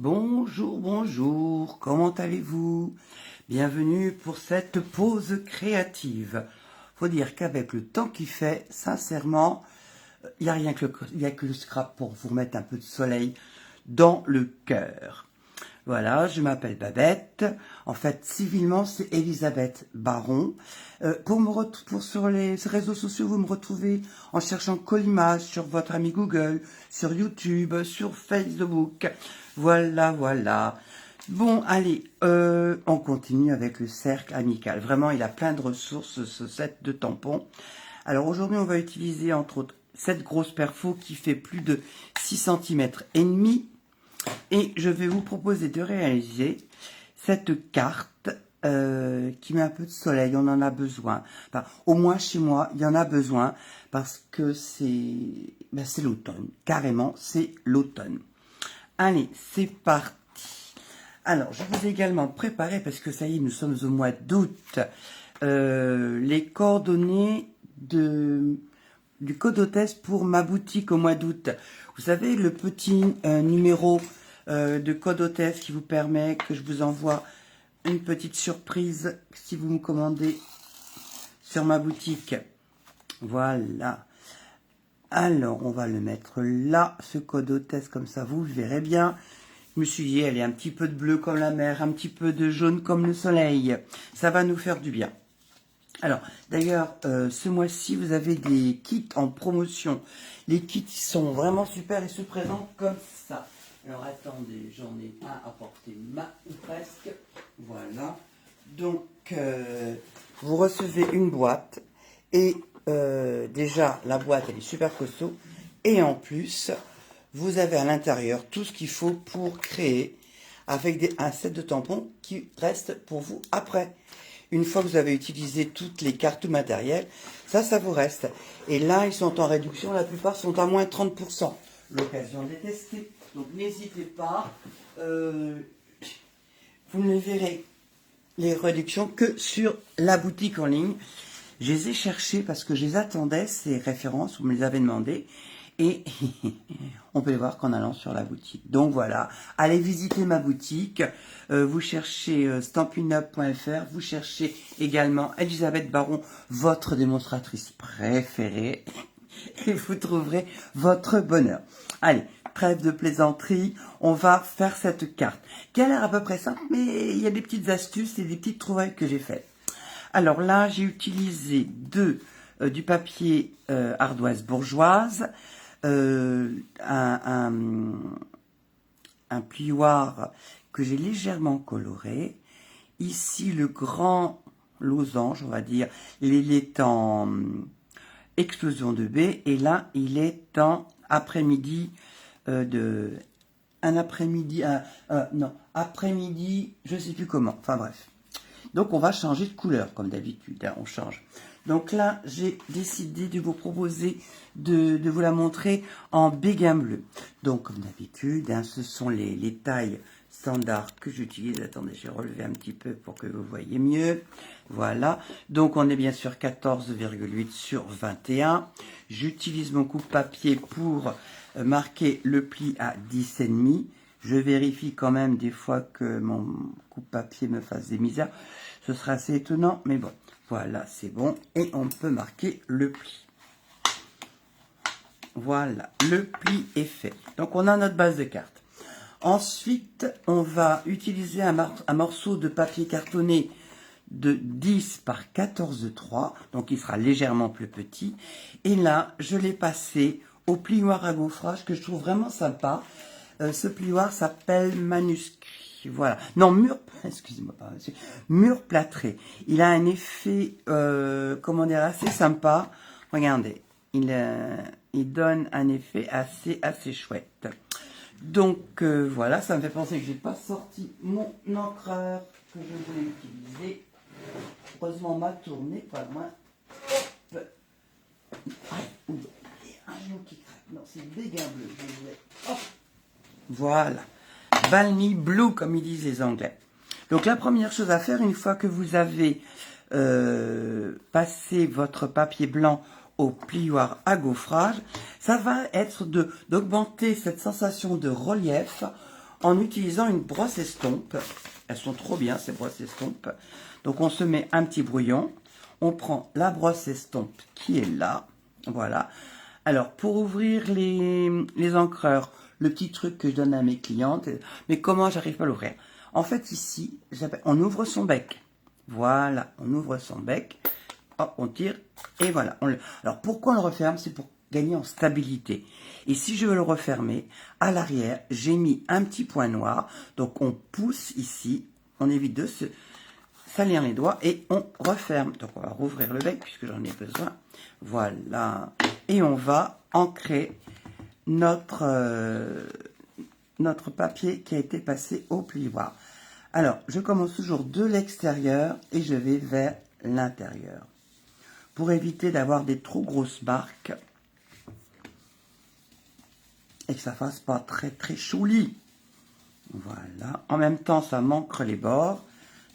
Bonjour, bonjour, comment allez-vous? Bienvenue pour cette pause créative. Faut dire qu'avec le temps qu'il fait, sincèrement, il n'y a rien que le scrap pour vous remettre un peu de soleil dans le cœur. Voilà, je m'appelle Babette. En fait, civilement, c'est Elisabeth Baron. Pour sur les réseaux sociaux, vous me retrouvez en cherchant Collimage sur votre ami Google, sur YouTube, sur Facebook. Voilà, voilà. Bon, allez, on continue avec le cercle amical. Vraiment, il a plein de ressources, ce set de tampons. Alors aujourd'hui, on va utiliser entre autres cette grosse perfo qui fait plus de 6 cm et demi. Et je vais vous proposer de réaliser cette carte qui met un peu de soleil, on en a besoin. Enfin, au moins chez moi, il y en a besoin parce que c'est l'automne. Carrément, c'est l'automne. Allez, c'est parti. Alors, je vous ai également préparé, parce que ça y est, nous sommes au mois d'août, les coordonnées du code hôtesse pour ma boutique au mois d'août. Vous savez, le petit numéro de code hôtesse qui vous permet que je vous envoie une petite surprise si vous me commandez sur ma boutique. Voilà. Alors, on va le mettre là, ce code hôtesse, comme ça vous verrez bien. Je me suis dit, allez, un petit peu de bleu comme la mer, un petit peu de jaune comme le soleil. Ça va nous faire du bien. Alors, d'ailleurs, ce mois-ci, vous avez des kits en promotion. Les kits sont vraiment super et se présentent comme ça. Alors, attendez, j'en ai un à portée de main, ou presque. Voilà. Donc, vous recevez une boîte. Et déjà, la boîte, elle est super costaud. Et en plus, vous avez à l'intérieur tout ce qu'il faut pour créer avec un set de tampons qui reste pour vous après. Une fois que vous avez utilisé toutes les cartes ou matériel, ça vous reste. Et là, ils sont en réduction, la plupart sont à moins 30%. L'occasion de les tester. Donc n'hésitez pas, vous ne verrez les réductions que sur la boutique en ligne. Je les ai cherchées parce que je les attendais, ces références, vous me les avez demandées. Et on peut les voir qu'en allant sur la boutique. Donc voilà, allez visiter ma boutique. Vous cherchez stampinup.fr. Vous cherchez également Elisabeth Baron, votre démonstratrice préférée. Et vous trouverez votre bonheur. Allez, trêve de plaisanterie. On va faire cette carte qui a l'air à peu près simple, mais il y a des petites astuces et des petites trouvailles que j'ai faites. Alors là, j'ai utilisé du papier ardoise bourgeoise, un plioir que j'ai légèrement coloré. Ici, le grand losange, on va dire, il est en explosion de baie. Et là, il est en après-midi après-midi, je sais plus comment. Enfin bref. Donc, on va changer de couleur, comme d'habitude, hein, on change. Donc là, j'ai décidé de vous proposer de vous la montrer en béguin bleu. Donc, comme d'habitude, hein, ce sont les tailles standards que j'utilise. Attendez, j'ai relevé un petit peu pour que vous voyez mieux. Voilà. Donc, on est bien sûr 14,8 sur 21. J'utilise mon coupe-papier pour marquer le pli à 10,5. Je vérifie quand même des fois que mon coupe-papier me fasse des misères. Ce sera assez étonnant, mais bon. Voilà, c'est bon. Et on peut marquer le pli. Voilà, le pli est fait. Donc, on a notre base de carte. Ensuite, on va utiliser un morceau de papier cartonné de 10 par 14,3. Donc, il sera légèrement plus petit. Et là, je l'ai passé au plioir à gaufrage que je trouve vraiment sympa. Ce plioir s'appelle manuscrit. Voilà. Non, excusez-moi, mur plâtré. Il a un effet, comment dire, assez sympa. Regardez, il donne un effet assez chouette. Donc, voilà, ça me fait penser que j'ai pas sorti mon encreur que je voulais utiliser. Heureusement, on m'a tourné pas loin. Hop. Aïe, un genou qui craque. Non, c'est béguin bleu. Hop. Voilà. Balmy Blue, comme ils disent les Anglais. Donc, la première chose à faire, une fois que vous avez passé votre papier blanc au plioir à gaufrage, ça va être d'augmenter cette sensation de relief en utilisant une brosse estompe. Elles sont trop bien, ces brosses estampes. Donc, on se met un petit brouillon. On prend la brosse estompe qui est là. Voilà. Alors, pour ouvrir les encreurs, le petit truc que je donne à mes clientes, mais comment j'arrive pas à l'ouvrir? En fait, ici, on ouvre son bec. Voilà, on ouvre son bec. Hop, on tire et voilà. Alors, pourquoi on le referme? C'est pour gagner en stabilité. Et si je veux le refermer, à l'arrière, j'ai mis un petit point noir. Donc, on pousse ici. On évite de se salir les doigts et on referme. Donc, on va rouvrir le bec puisque j'en ai besoin. Voilà. Et on va ancrer notre papier qui a été passé au plioir. Alors, je commence toujours de l'extérieur et je vais vers l'intérieur. Pour éviter d'avoir des trop grosses marques et que ça fasse pas très très chouli. Voilà. En même temps, ça m'ancre les bords.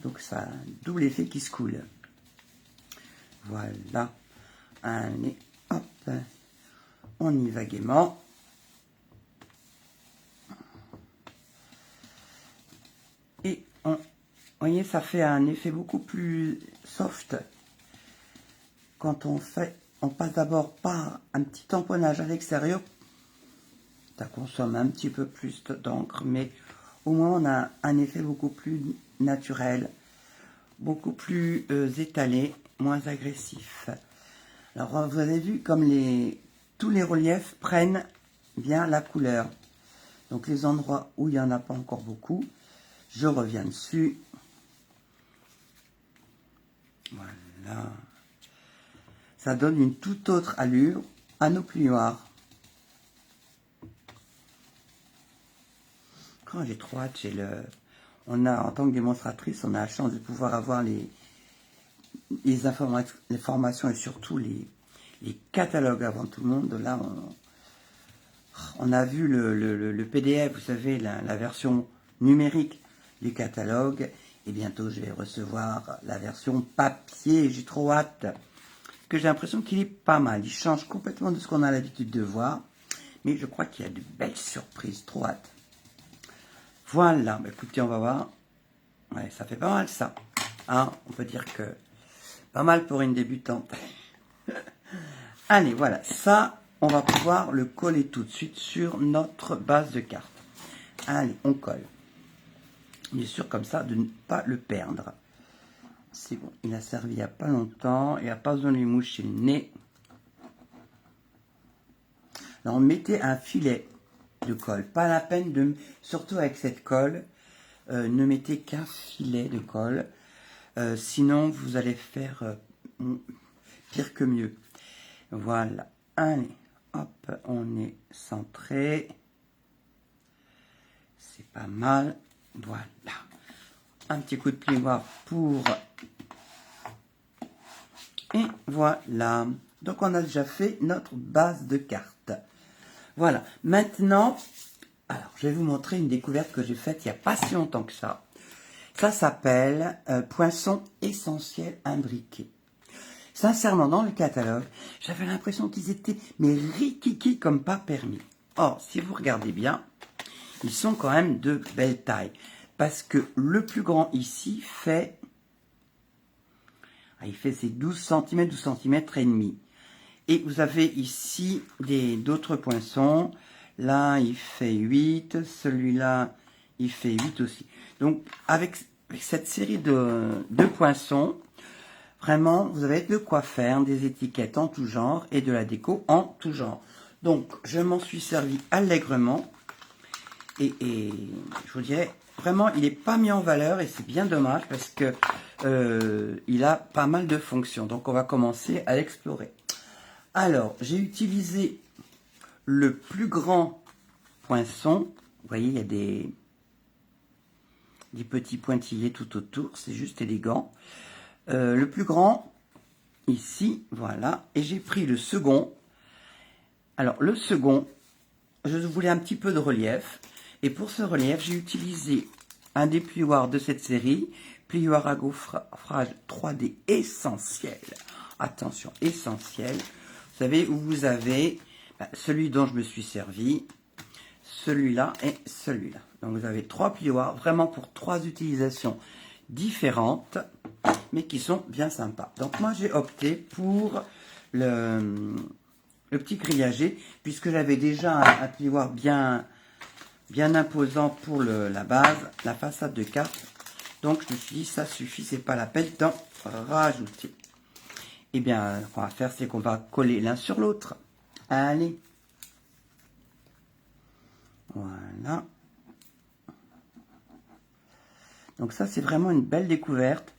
Donc, ça a un double effet qui se coule. Voilà. Allez, hop. On y va gaiement. Et vous voyez, ça fait un effet beaucoup plus soft. Quand on passe d'abord par un petit tamponnage à l'extérieur. Ça consomme un petit peu plus d'encre, mais au moins on a un effet beaucoup plus naturel, beaucoup plus étalé, moins agressif. Alors vous avez vu comme tous les reliefs prennent bien la couleur. Donc les endroits où il n'y en a pas encore beaucoup, je reviens dessus. Voilà. Ça donne une toute autre allure à nos plioirs. Quand j'ai trop hâte, en tant que démonstratrice, on a la chance de pouvoir avoir les informations et surtout les catalogues avant tout le monde. Là, on a vu le PDF, vous savez, la version numérique du catalogue. Et bientôt, je vais recevoir la version papier. J'ai trop hâte. Que j'ai l'impression qu'il est pas mal. Il change complètement de ce qu'on a l'habitude de voir. Mais je crois qu'il y a de belles surprises. Trop hâte. Voilà. Bah, écoutez, on va voir. Ouais, ça fait pas mal ça. Hein, on peut dire que pas mal pour une débutante. Allez, voilà. Ça, on va pouvoir le coller tout de suite sur notre base de carte. Allez, on colle. Bien sûr, comme ça, de ne pas le perdre. C'est bon, il a servi il n'y a pas longtemps. Il n'y a pas besoin de lui moucher le nez. Alors, mettez un filet de colle. Pas la peine de... Surtout avec cette colle, ne mettez qu'un filet de colle. Sinon, vous allez faire pire que mieux. Voilà. Allez, hop, on est centré. C'est pas mal. Voilà. Un petit coup de plioir pour... Et voilà. Donc, on a déjà fait notre base de cartes. Voilà. Maintenant, alors, je vais vous montrer une découverte que j'ai faite il n'y a pas si longtemps que ça. Ça s'appelle Poinçons essentiels imbriqués. Sincèrement, dans le catalogue, j'avais l'impression qu'ils étaient mais rikiki comme pas permis. Or, si vous regardez bien, ils sont quand même de belle taille. Parce que le plus grand ici fait... il fait ses 12 cm, 12 cm et demi. Et vous avez ici d'autres poinçons. Là, il fait 8. Celui-là, il fait 8 aussi. Donc, avec cette série de poinçons, vraiment, vous avez de quoi faire des étiquettes en tout genre et de la déco en tout genre. Donc, je m'en suis servi allègrement. Et je vous dirais, vraiment, il n'est pas mis en valeur et c'est bien dommage parce que il a pas mal de fonctions. Donc, on va commencer à l'explorer. Alors, j'ai utilisé le plus grand poinçon. Vous voyez, il y a des petits pointillés tout autour. C'est juste élégant. Le plus grand, ici, voilà. Et j'ai pris le second. Alors, le second, je voulais un petit peu de relief. Et pour ce relief, j'ai utilisé un des plioirs de cette série, plioir à gaufrage 3D essentiel. Attention, essentiel. Vous savez où vous avez celui dont je me suis servi, celui-là et celui-là. Donc vous avez 3 plioirs, vraiment pour 3 utilisations différentes, mais qui sont bien sympas. Donc moi j'ai opté pour le petit grillagé, puisque j'avais déjà un plioir bien imposant pour la base, la façade de carte. Donc je me suis dit, ça suffit, c'est pas la peine d'en rajouter. Et bien, ce qu'on va faire, c'est qu'on va coller l'un sur l'autre. Allez. Voilà. Donc ça, c'est vraiment une belle découverte.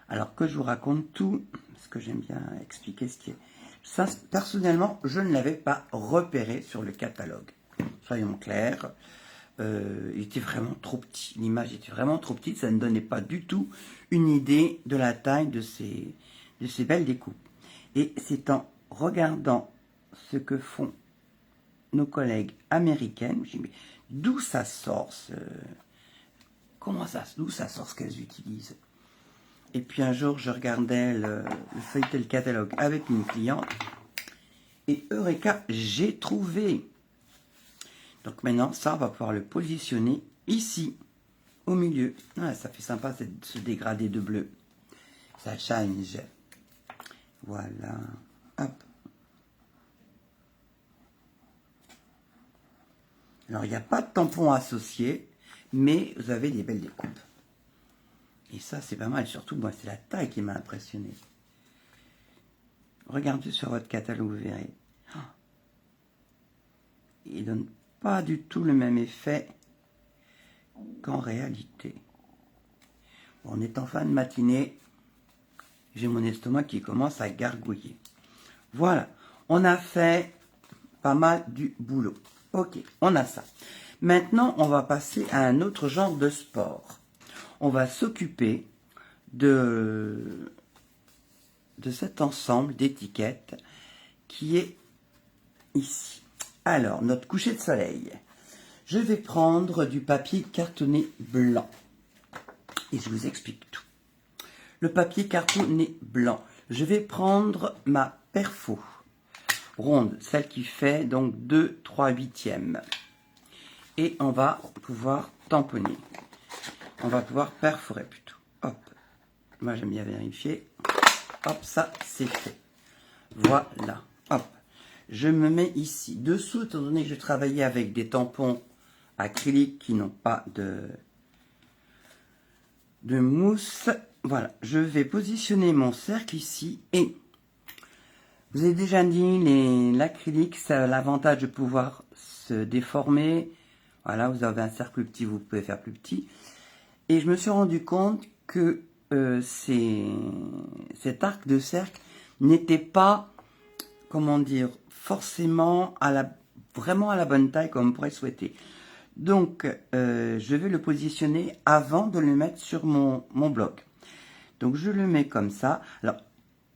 Alors que je vous raconte tout, parce que j'aime bien expliquer ce qui est... Ça, personnellement, je ne l'avais pas repéré sur le catalogue. Soyons clairs. Il était vraiment trop petit. L'image était vraiment trop petite. Ça ne donnait pas du tout une idée de la taille de ces belles découpes. Et c'est en regardant ce que font nos collègues américaines, je me dis, mais d'où ça sort d'où ça sort ce qu'elles utilisent? Et puis un jour, je regardais le feuilleté le catalogue avec une cliente. Et Eureka, j'ai trouvé. Donc maintenant, ça, on va pouvoir le positionner ici, au milieu. Ah, ça fait sympa, ce dégradé de bleu. Ça change. Voilà. Hop. Alors, il n'y a pas de tampon associé, mais vous avez des belles découpes. Et ça, c'est pas mal. Surtout, moi, c'est la taille qui m'a impressionné. Regardez sur votre catalogue, vous verrez. Il donne pas du tout le même effet qu'en réalité. Bon, on est en fin de matinée. J'ai mon estomac qui commence à gargouiller. Voilà. On a fait pas mal du boulot. Ok, on a ça. Maintenant, on va passer à un autre genre de sport. On va s'occuper de cet ensemble d'étiquettes qui est ici. Alors, notre coucher de soleil. Je vais prendre du papier cartonné blanc. Et je vous explique tout. Le papier cartonné blanc. Je vais prendre ma perfo ronde, celle qui fait donc 2/3/8. Et on va pouvoir tamponner. On va pouvoir perforer plutôt. Hop. Moi, j'aime bien vérifier. Hop, ça, c'est fait. Voilà. Hop. Je me mets ici. Dessous, étant donné que je travaillais avec des tampons acryliques qui n'ont pas de mousse. Voilà. Je vais positionner mon cercle ici. Et je vous ai déjà dit, l'acrylique, ça a l'avantage de pouvoir se déformer. Voilà, vous avez un cercle petit, vous pouvez faire plus petit. Et je me suis rendu compte que cet arc de cercle n'était pas, comment dire, forcément vraiment à la bonne taille comme on pourrait souhaiter. Donc, je vais le positionner avant de le mettre sur mon bloc. Donc, je le mets comme ça. Alors,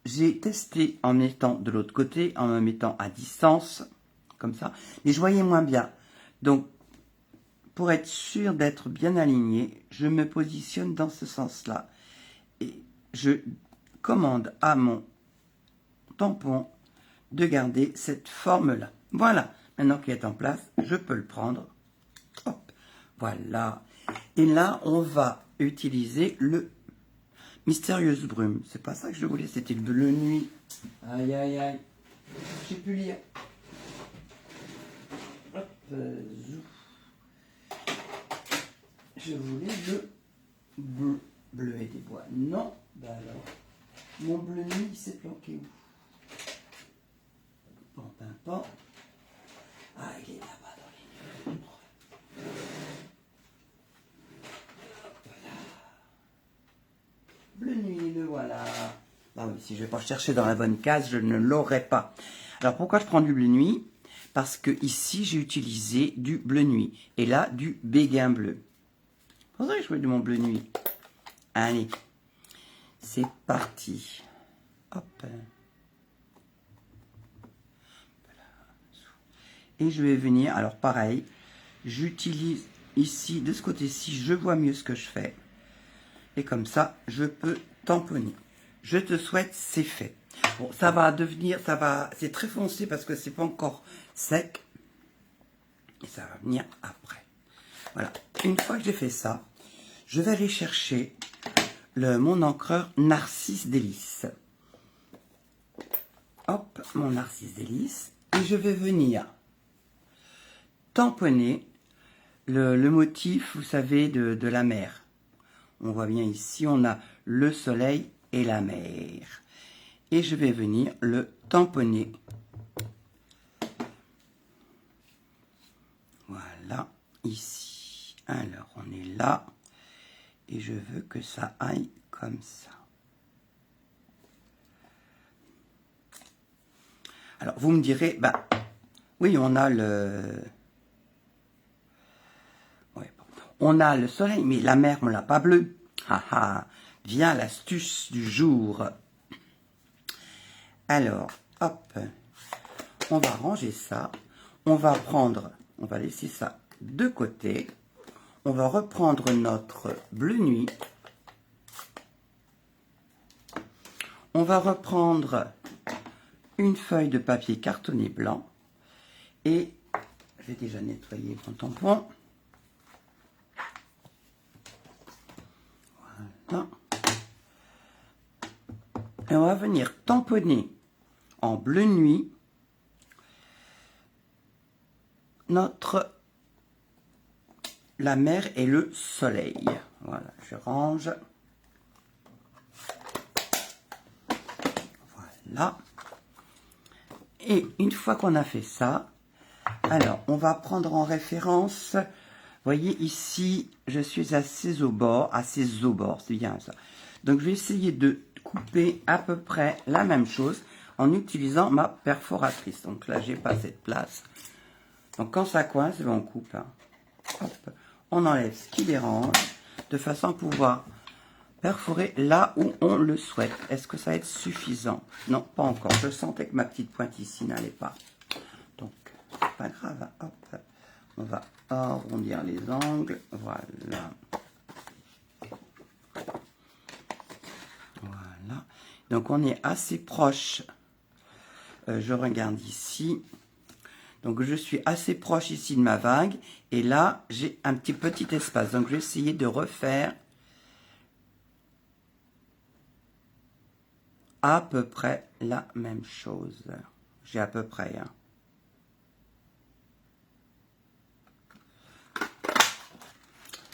j'ai testé en mettant de l'autre côté, en me mettant à distance, comme ça, mais je voyais moins bien. Donc, pour être sûr d'être bien aligné, je me positionne dans ce sens-là. Et je commande à mon tampon de garder cette forme-là. Voilà. Maintenant qu'il est en place, je peux le prendre. Hop. Voilà. Et là, on va utiliser le Mystérieuse Brume. C'est pas ça que je voulais, c'était le bleu nuit. Aïe, aïe, aïe. J'ai pu lire. Hop. Je voulais le bleu et des bois. Non, bah alors, mon bleu nuit, il s'est planqué où? Bon, ben pas. Ah, il est là-bas dans les livres. Voilà. Bleu nuit, le voilà. Ah oui, si je ne vais pas chercher dans la bonne case, je ne l'aurai pas. Alors, pourquoi je prends du bleu nuit? Parce que ici, j'ai utilisé du bleu nuit. Et là, du béguin bleu. C'est pour ça que je fais de mon bleu nuit. Allez, c'est parti. Hop. Et je vais venir, alors pareil, j'utilise ici, de ce côté-ci, je vois mieux ce que je fais. Et comme ça, je peux tamponner. Je te souhaite, c'est fait. Bon, ça va devenir, c'est très foncé parce que c'est pas encore sec. Et ça va venir après. Voilà. Une fois que j'ai fait ça, je vais aller chercher mon encreur Narcisse Délice. Hop, mon Narcisse Délice. Et je vais venir tamponner le motif, vous savez, de la mer. On voit bien ici, on a le soleil et la mer. Et je vais venir le tamponner. Voilà, ici. Alors, on est là. Et je veux que ça aille comme ça. Alors, vous me direz, bah, oui, on a le soleil, mais la mer, on l'a pas bleu. Haha, vient l'astuce du jour. Alors, hop, on va ranger ça. On va laisser ça de côté. On va reprendre notre bleu nuit. On va reprendre une feuille de papier cartonné blanc. Et j'ai déjà nettoyé mon tampon. Voilà. Et on va venir tamponner en bleu nuit la mer et le soleil. Voilà, je range. Voilà. Et une fois qu'on a fait ça, alors on va prendre en référence, vous voyez ici, je suis assez au bord, c'est bien ça. Donc je vais essayer de couper à peu près la même chose en utilisant ma perforatrice. Donc là, j'ai pas cette place. Donc quand ça coince, on coupe. Hein. Hop. On enlève ce qui dérange de façon à pouvoir perforer là où on le souhaite. Est-ce que ça va être suffisant? Non, pas encore. Je sentais que ma petite pointe ici n'allait pas. Donc, pas grave. Hop. On va arrondir les angles. Voilà. Voilà. Donc, on est assez proche. Je regarde ici. Donc, je suis assez proche ici de ma vague. Et là, j'ai un petit espace. Donc, je vais essayer de refaire à peu près la même chose. J'ai à peu près. Hein.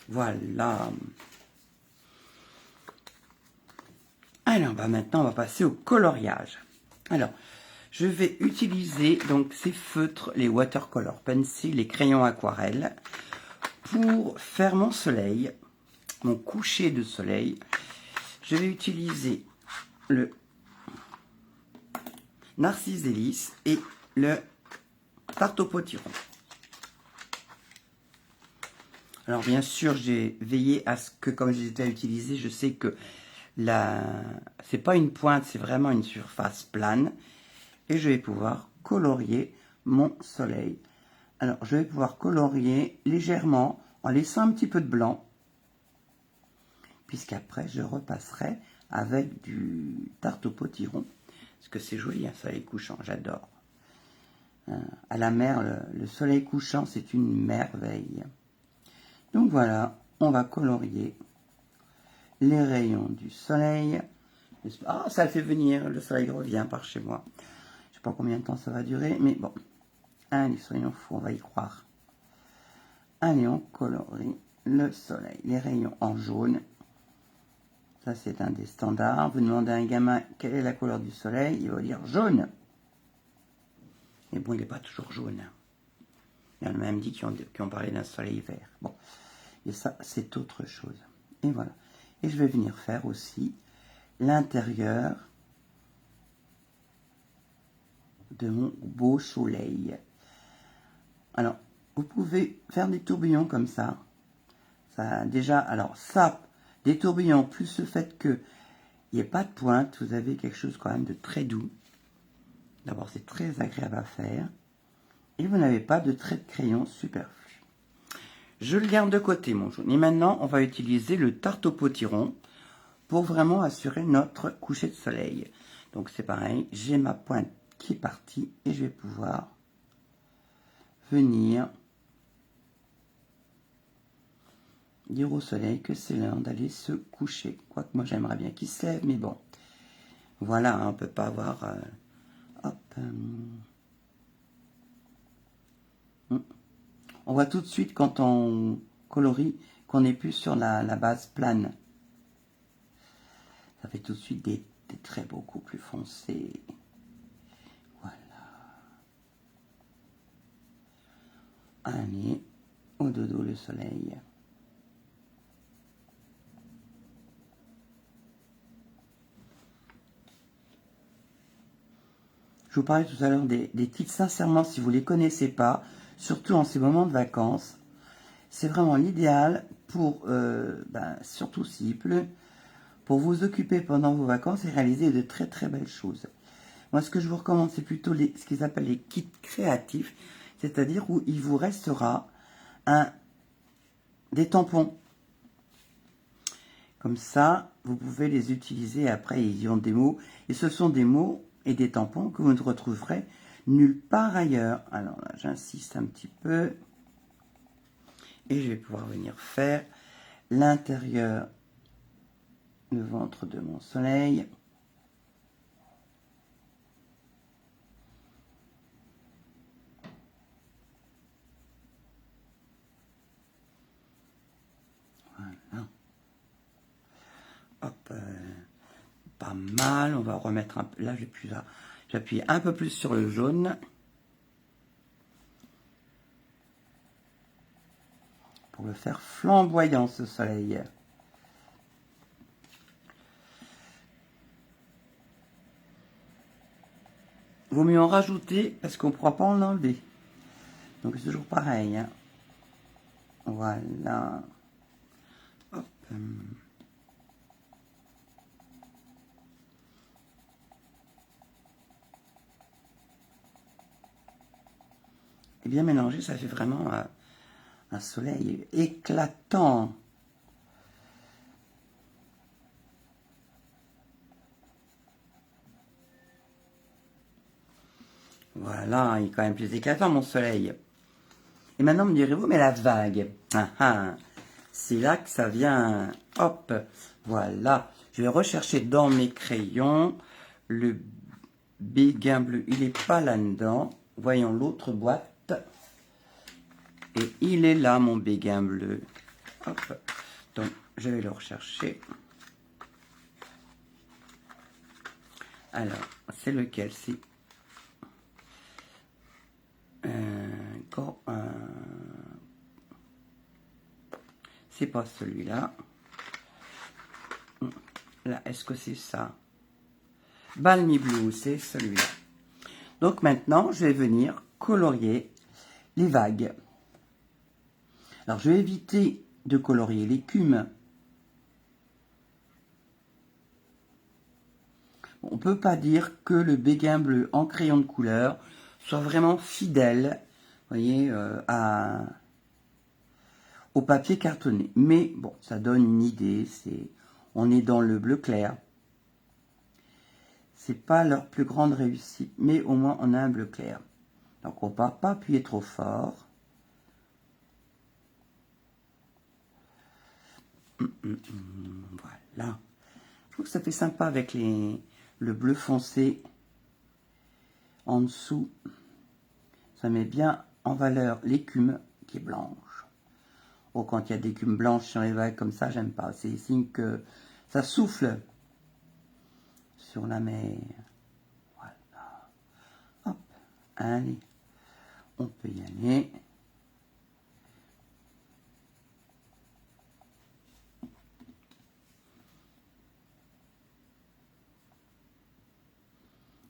Voilà. Alors, bah maintenant, on va passer au coloriage. Alors, je vais utiliser donc ces feutres, les watercolor pencil, les crayons aquarelle, pour faire mon soleil, mon coucher de soleil. Je vais utiliser le Narcisse Délice et le Tarte au potiron. Alors bien sûr, j'ai veillé à ce que, comme je les ai utilisés, je sais que c'est pas une pointe, c'est vraiment une surface plane. Et je vais pouvoir colorier mon soleil. Alors, je vais pouvoir colorier légèrement en laissant un petit peu de blanc. Puisqu'après, je repasserai avec du Tarte au potiron. Parce que c'est joli, un soleil couchant, j'adore. À la mer, le soleil couchant, c'est une merveille. Donc voilà, on va colorier les rayons du soleil. Ah, ça le fait venir, le soleil revient par chez moi. Je ne sais pas combien de temps ça va durer, mais bon. Allez, soyons fous, on va y croire. Allez, on colorie le soleil. Les rayons en jaune. Ça, c'est un des standards. Vous demandez à un gamin quelle est la couleur du soleil, il va dire jaune. Mais bon, il n'est pas toujours jaune. Il y en a même dit qui ont parlé d'un soleil vert. Bon, et ça, c'est autre chose. Et voilà. Et je vais venir faire aussi l'intérieur de mon beau soleil. Alors, vous pouvez faire des tourbillons comme ça. Ça déjà, alors ça, des tourbillons, plus le fait qu'il n'y ait pas de pointe, vous avez quelque chose quand même de très doux. D'abord, c'est très agréable à faire. Et vous n'avez pas de trait de crayon superflu. Je le garde de côté, mon jaune. Et maintenant, on va utiliser le Tarte au potiron pour vraiment assurer notre coucher de soleil. Donc, c'est pareil, j'ai ma pointe qui est partie et je vais pouvoir venir dire au soleil que c'est l'heure d'aller se coucher. Quoique moi j'aimerais bien qu'il se lève, mais bon. Voilà, hein, on ne peut pas avoir... hop. On voit tout de suite quand on colorie qu'on n'est plus sur la base plane. Ça fait tout de suite des traits beaucoup plus foncés. Voilà. Allez, au dodo le soleil. Je vous parlais tout à l'heure des titres, sincèrement, si vous ne les connaissez pas, surtout en ces moments de vacances, c'est vraiment l'idéal pour, surtout s'il pleut, pour vous occuper pendant vos vacances et réaliser de très très belles choses. Moi, ce que je vous recommande, c'est plutôt ce qu'ils appellent les kits créatifs, c'est-à-dire où il vous restera des tampons. Comme ça, vous pouvez les utiliser après, ils ont des mots, et ce sont des mots et des tampons que vous ne retrouverez nulle part ailleurs. Alors là, j'insiste un petit peu, et je vais pouvoir venir faire l'intérieur, le ventre de mon soleil. Voilà. Hop, pas mal. On va remettre un peu. Là, j'appuie un peu plus sur le jaune. Pour le faire flamboyant, ce soleil. Vaut mieux en rajouter parce qu'on ne pourra pas en enlever. Donc c'est toujours pareil. Hein. Voilà. Hop. Et bien mélangé, ça fait vraiment un soleil éclatant. Voilà, il est quand même plus éclatant mon soleil. Et maintenant me direz-vous, mais la vague, c'est là que ça vient. Hop, voilà. Je vais rechercher dans mes crayons le béguin bleu. Il n'est pas là-dedans. Voyons l'autre boîte. Et il est là, mon béguin bleu. Hop. Donc, je vais le rechercher. Alors, c'est lequel? C'est pas celui-là. Là, est-ce que c'est ça? Balmy Blue, c'est celui-là. Donc maintenant, je vais venir colorier les vagues. Alors, je vais éviter de colorier l'écume. On ne peut pas dire que le béguin bleu en crayon de couleur soit vraiment fidèle, vous voyez, au papier cartonné. Mais bon, ça donne une idée. On est dans le bleu clair. C'est pas leur plus grande réussite, mais au moins on a un bleu clair. Donc on ne va pas appuyer trop fort. Voilà. Je trouve que ça fait sympa avec le bleu foncé en dessous. Ça met bien en valeur l'écume qui est blanche. Oh, quand il y a d'écume blanche sur les vagues comme ça, j'aime pas. C'est signe que ça souffle sur la mer. Voilà. Hop. Allez. On peut y aller.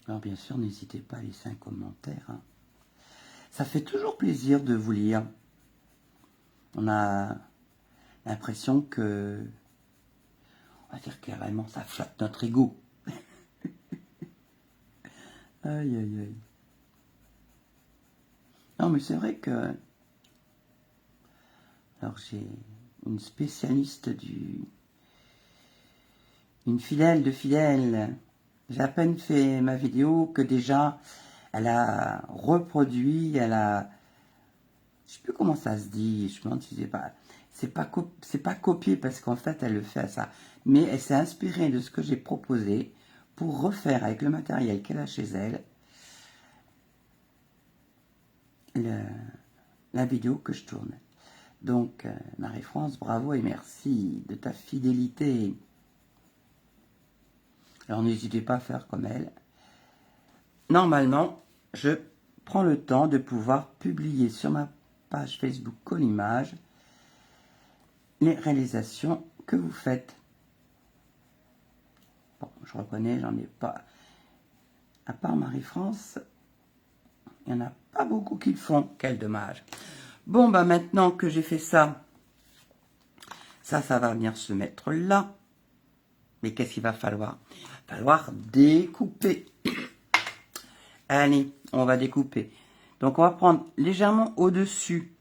Alors bien sûr, n'hésitez pas à laisser un commentaire. Hein. Ça fait toujours plaisir de vous lire. On a l'impression que, on va dire carrément, ça flatte notre ego. Aïe, aïe, aïe. Non, mais c'est vrai que... Alors, j'ai une spécialiste une fidèle de fidèles. J'ai à peine fait ma vidéo que déjà, elle a reproduit, je sais plus comment ça se dit, je me demande si c'est pas... c'est pas copié parce qu'en fait, elle le fait à ça. Mais elle s'est inspirée de ce que j'ai proposé pour refaire avec le matériel qu'elle a chez elle la vidéo que je tourne. Donc, Marie-France, bravo et merci de ta fidélité. Alors, n'hésitez pas à faire comme elle. Normalement, je prends le temps de pouvoir publier sur ma page Facebook Collimage les réalisations que vous faites. Bon, je reconnais, j'en ai pas. À part Marie-France, il n'y en a pas beaucoup qui le font. Quel dommage. Bon, bah maintenant que j'ai fait ça, ça va venir se mettre là. Mais qu'est-ce qu'il va falloir? Il va falloir découper. Allez, on va découper. Donc, on va prendre légèrement au-dessus.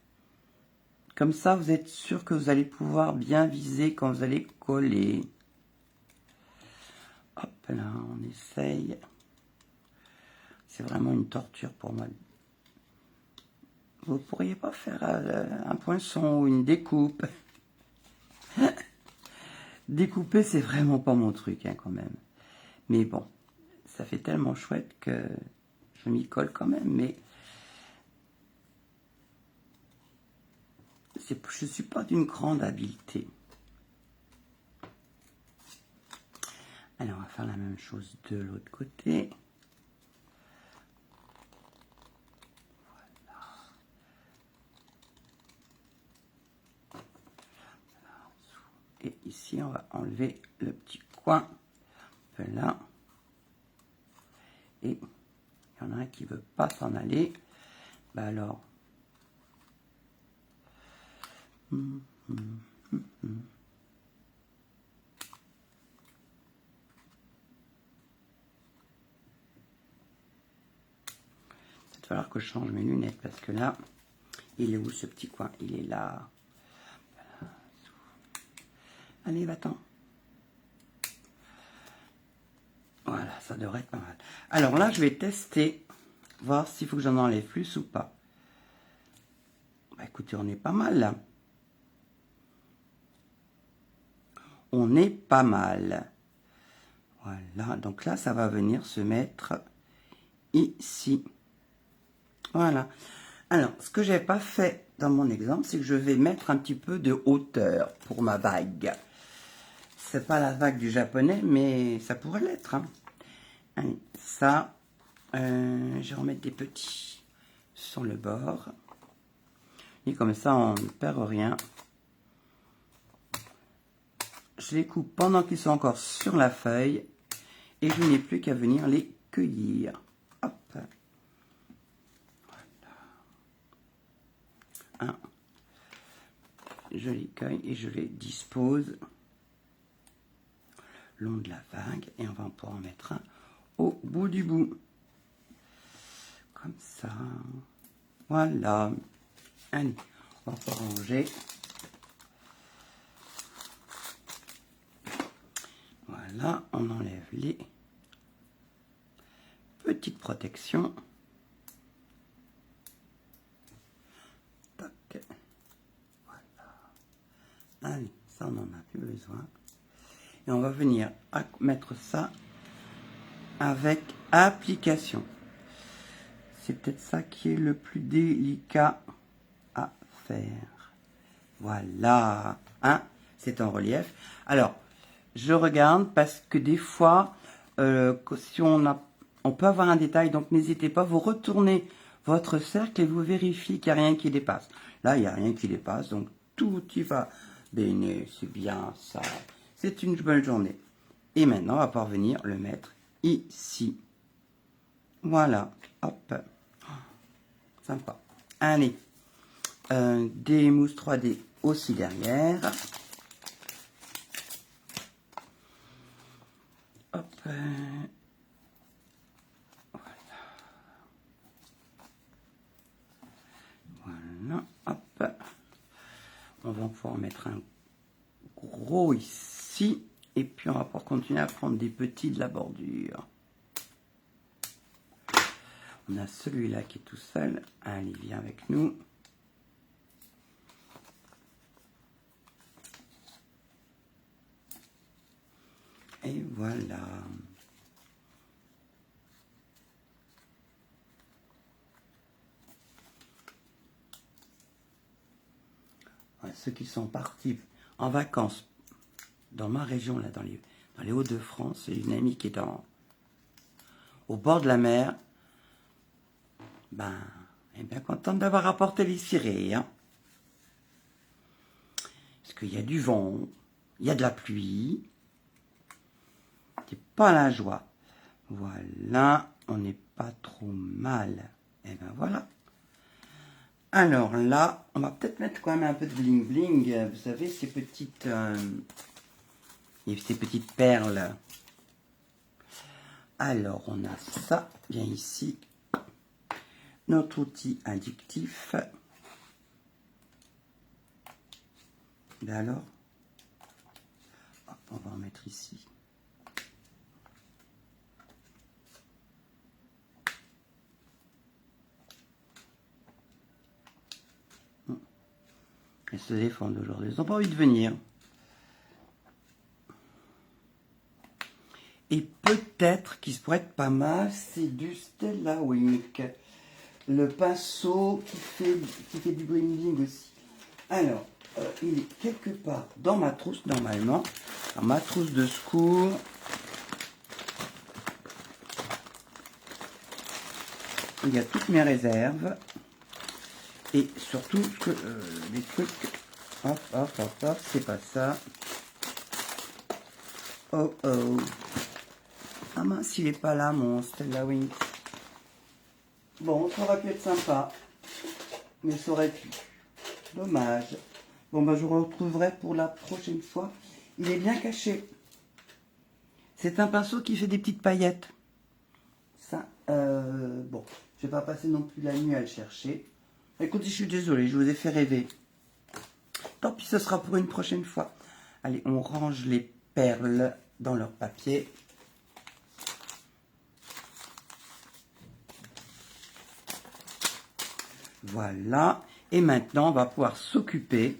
Comme ça, vous êtes sûr que vous allez pouvoir bien viser quand vous allez coller. Hop là, on essaye. C'est vraiment une torture pour moi. Vous ne pourriez pas faire un poinçon ou une découpe. Découper, c'est vraiment pas mon truc, hein, quand même. Mais bon, ça fait tellement chouette que je m'y colle quand même. Mais je ne suis pas d'une grande habileté. Alors, on va faire la même chose de l'autre côté. Et ici, on va enlever le petit coin. Là. Et il y en a un qui ne veut pas s'en aller. Bah alors. Il va falloir que je change mes lunettes parce que là, il est où ce petit coin? Il est là. Allez, va-t'en. Voilà, ça devrait être pas mal. Alors là, je vais tester, voir s'il faut que j'en enlève plus ou pas. Bah, écoutez, on est pas mal là. On est pas mal. Voilà, donc là, ça va venir se mettre ici. Voilà. Alors, ce que j'ai pas fait dans mon exemple, c'est que je vais mettre un petit peu de hauteur pour ma vague. C'est pas la vague du japonais, mais ça pourrait l'être. Hein. Allez, ça, je vais remettre des petits sur le bord. Et comme ça, on ne perd rien. Je les coupe pendant qu'ils sont encore sur la feuille. Et je n'ai plus qu'à venir les cueillir. Hop. Voilà. Je les cueille et je les dispose le long de la vague. Et on va pouvoir en mettre un au bout du bout. Comme ça. Voilà. Allez, on va ranger. Voilà, on enlève les petites protections. Tac. Voilà. Allez, ça on n'en a plus besoin. Et on va venir mettre ça avec application. C'est peut-être ça qui est le plus délicat à faire. Voilà. Hein, c'est en relief. Alors, je regarde parce que des fois, si on peut avoir un détail, donc n'hésitez pas, vous retournez votre cercle et vous vérifiez qu'il n'y a rien qui dépasse. Là, il n'y a rien qui dépasse, donc tout y va. Bene, c'est bien ça. C'est une bonne journée. Et maintenant, on va pouvoir venir le mettre ici. Voilà. Hop. Sympa. Allez. Des mousses 3D aussi derrière. Hop. Voilà. Hop. On va pouvoir mettre un gros ici. Et puis on va pouvoir continuer à prendre des petits de la bordure. On a celui-là qui est tout seul. Allez, viens avec nous. Et voilà. Ouais, ceux qui sont partis en vacances dans ma région, là, dans les Hauts-de-France, j'ai une amie qui est au bord de la mer. Ben, elle est bien contente d'avoir apporté les cirés, hein. Parce qu'il y a du vent, il y a de la pluie. C'est pas la joie. Voilà, on n'est pas trop mal. Et ben voilà. Alors là, on va peut-être mettre quand même un peu de bling bling. Vous savez, ces petites perles. Alors, on a ça, bien ici. Notre outil indicatif. Et alors, hop, on va en mettre ici. Elles se défendent aujourd'hui. Elles n'ont pas envie de venir. Et peut-être qu'il se pourrait être pas mal, c'est du Stella Wink. Le pinceau qui fait du bling bling aussi. Alors, il est quelque part dans ma trousse normalement. Dans ma trousse de secours. Il y a toutes mes réserves. Et surtout, les trucs... Hop, hop, hop, hop, c'est pas ça. Oh, oh. Ah mince, il est pas là, mon Stella Wink. Bon, ça aurait pu être sympa. Mais ça aurait pu. Dommage. Bon, ben, je vous retrouverai pour la prochaine fois. Il est bien caché. C'est un pinceau qui fait des petites paillettes. Ça, bon, je vais pas passer non plus la nuit à le chercher. Écoutez, je suis désolée, je vous ai fait rêver. Tant pis, ce sera pour une prochaine fois. Allez, on range les perles dans leur papier. Voilà. Et maintenant, on va pouvoir s'occuper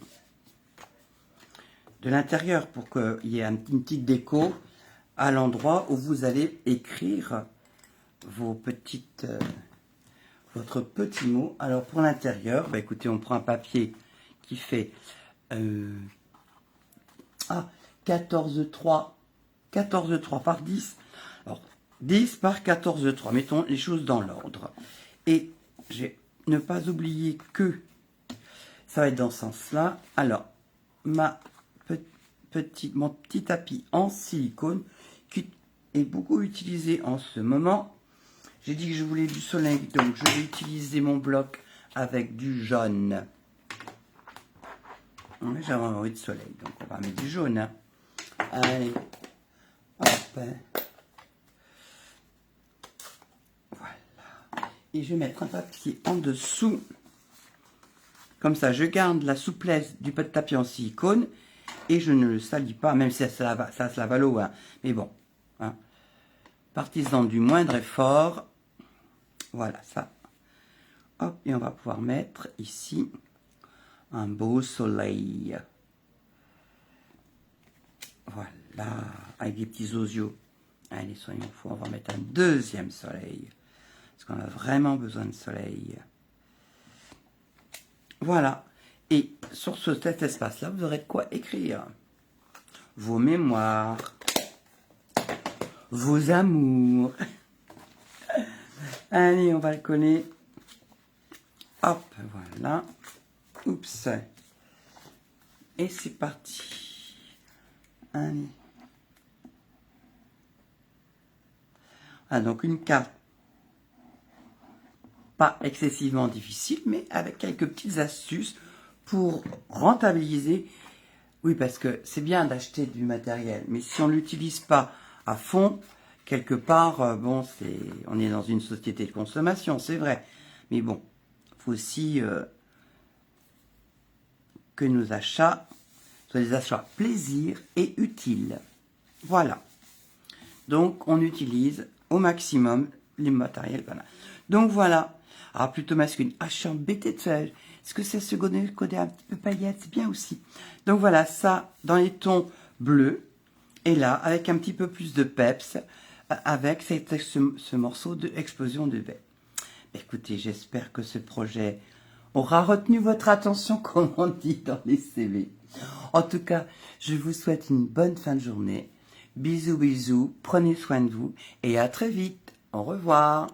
de l'intérieur pour qu'il y ait une petite déco à l'endroit où vous allez écrire vos votre petit mot. Alors, pour l'intérieur, bah, écoutez, on prend un papier qui fait 14,3 par 10. Alors, 10 par 14,3. Mettons les choses dans l'ordre. Et je vais ne pas oublier que ça va être dans ce sens-là. Alors, mon petit tapis en silicone qui est beaucoup utilisé en ce moment. J'ai dit que je voulais du soleil, donc je vais utiliser mon bloc avec du jaune. J'ai vraiment envie de soleil, donc on va mettre du jaune. Hein. Allez, hop. Voilà. Et je vais mettre un papier en dessous. Comme ça, je garde la souplesse du tapis en silicone et je ne le salis pas, même si ça se lave à l'eau. Hein. Mais bon, hein. Partisan du moindre effort. Voilà, ça. Hop, et on va pouvoir mettre ici un beau soleil. Voilà, avec des petits osios. Allez, soyons fous, on va mettre un deuxième soleil. Parce qu'on a vraiment besoin de soleil. Voilà. Et sur cet espace-là, vous aurez de quoi écrire. Vos mémoires. Vos amours. Allez, on va le coller. Hop, voilà. Oups. Et c'est parti. Allez. Ah, donc une carte pas excessivement difficile, mais avec quelques petites astuces pour rentabiliser. Oui, parce que c'est bien d'acheter du matériel, mais si on ne l'utilise pas à fond, quelque part, bon, on est dans une société de consommation, c'est vrai. Mais bon, il faut aussi que nos achats soient des achats plaisir et utiles. Voilà. Donc, on utilise au maximum les matériels. Voilà. Donc, voilà. Alors, plutôt masculine. Ah, je suis embêtée de ça. Est-ce que c'est ce côté un petit peu paillette? C'est bien aussi. Donc, voilà, ça, dans les tons bleus. Et là, avec un petit peu plus de peps, avec ce morceau de Explosion de baie. Écoutez, j'espère que ce projet aura retenu votre attention, comme on dit dans les CV. En tout cas, je vous souhaite une bonne fin de journée. Bisous, bisous, prenez soin de vous et à très vite. Au revoir.